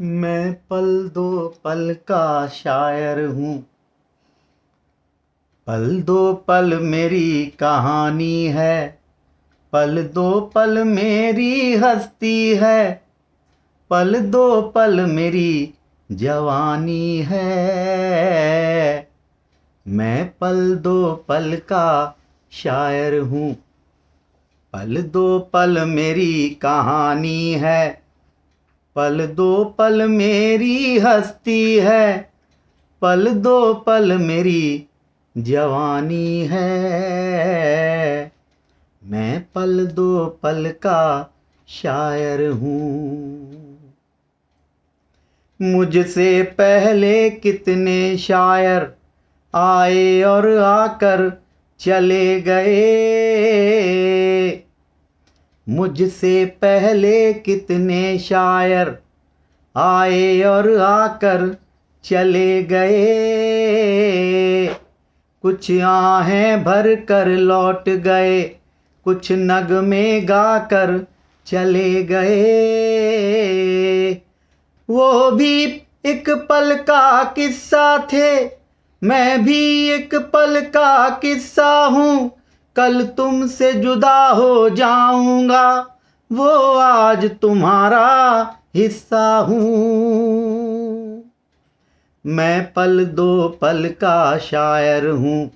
मैं पल दो पल का शायर हूँ। पल दो पल मेरी कहानी है। पल दो पल मेरी हस्ती है। पल दो पल मेरी जवानी है। मैं पल दो पल का शायर हूँ। पल दो पल मेरी कहानी है। पल दो पल मेरी हस्ती है। पल दो पल मेरी जवानी है। मैं पल दो पल का शायर हूँ। मुझसे पहले कितने शायर आए और आकर चले गए। मुझसे पहले कितने शायर आए और आकर चले गए। कुछ आहें भर कर लौट गए। कुछ नगमे गाकर चले गए। वो भी एक पल का किस्सा थे। मैं भी एक पल का किस्सा हूँ। कल तुमसे जुदा हो जाऊंगा। वो आज तुम्हारा हिस्सा हूँ। मैं पल दो पल का शायर हूँ।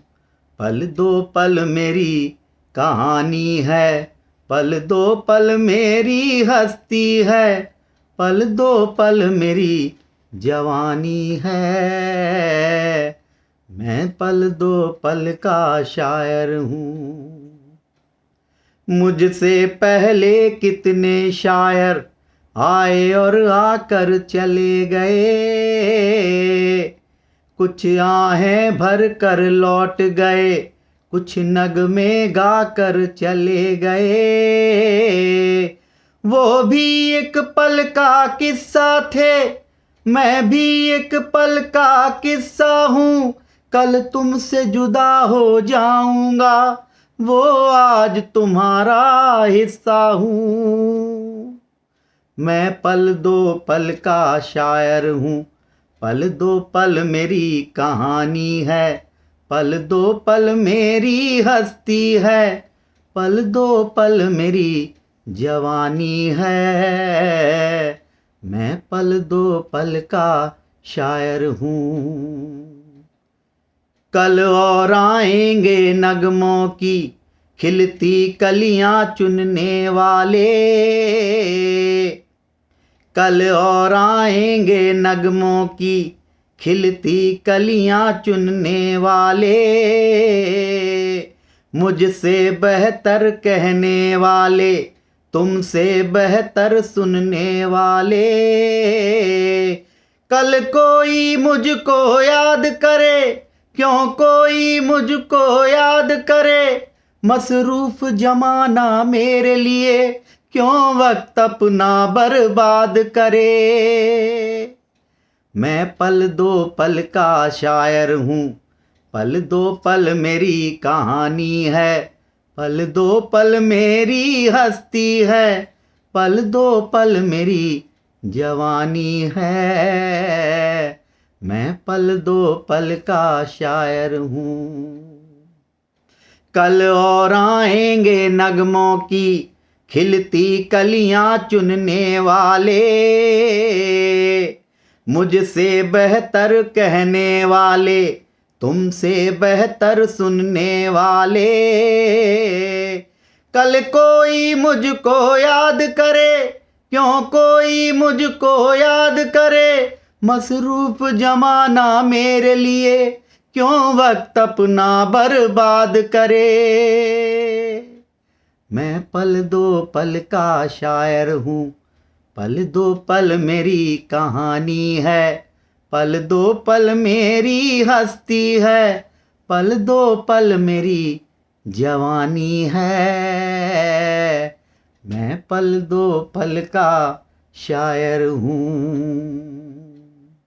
पल दो पल मेरी कहानी है। पल दो पल मेरी हस्ती है। पल दो पल मेरी जवानी है। मैं पल दो पल का शायर हूँ। मुझसे पहले कितने शायर आए और आकर चले गए। कुछ आहें भर कर लौट गए। कुछ नगमे गाकर चले गए। वो भी एक पल का किस्सा थे। मैं भी एक पल का किस्सा हूँ। कल तुमसे जुदा हो जाऊंगा। वो आज तुम्हारा हिस्सा हूँ। मैं पल दो पल का शायर हूँ। पल दो पल मेरी कहानी है। पल दो पल मेरी हस्ती है। पल दो पल मेरी जवानी है। मैं पल दो पल का शायर हूँ। कल और आएंगे नगमों की खिलती कलियां चुनने वाले। कल और आएंगे नगमों की खिलती कलियां चुनने वाले। मुझसे बेहतर कहने वाले। तुमसे बेहतर सुनने वाले। कल कोई मुझको याद करे। क्यों कोई मुझको याद करे। मसरूफ जमाना मेरे लिए क्यों वक्त अपना बर्बाद करे। मैं पल दो पल का शायर हूँ। पल दो पल मेरी कहानी है। पल दो पल मेरी हस्ती है। पल दो पल मेरी जवानी है। मैं पल दो पल का शायर हूँ। कल और आएंगे नगमों की खिलती कलियां चुनने वाले। मुझसे बेहतर कहने वाले। तुमसे बेहतर सुनने वाले। कल कोई मुझको याद करे। क्यों कोई मुझको याद करे। मसरूफ जमाना मेरे लिए क्यों वक्त अपना बर्बाद करे। मैं पल दो पल का शायर हूँ। पल दो पल मेरी कहानी है। पल दो पल मेरी हस्ती है। पल दो पल मेरी जवानी है। मैं पल दो पल का शायर हूँ।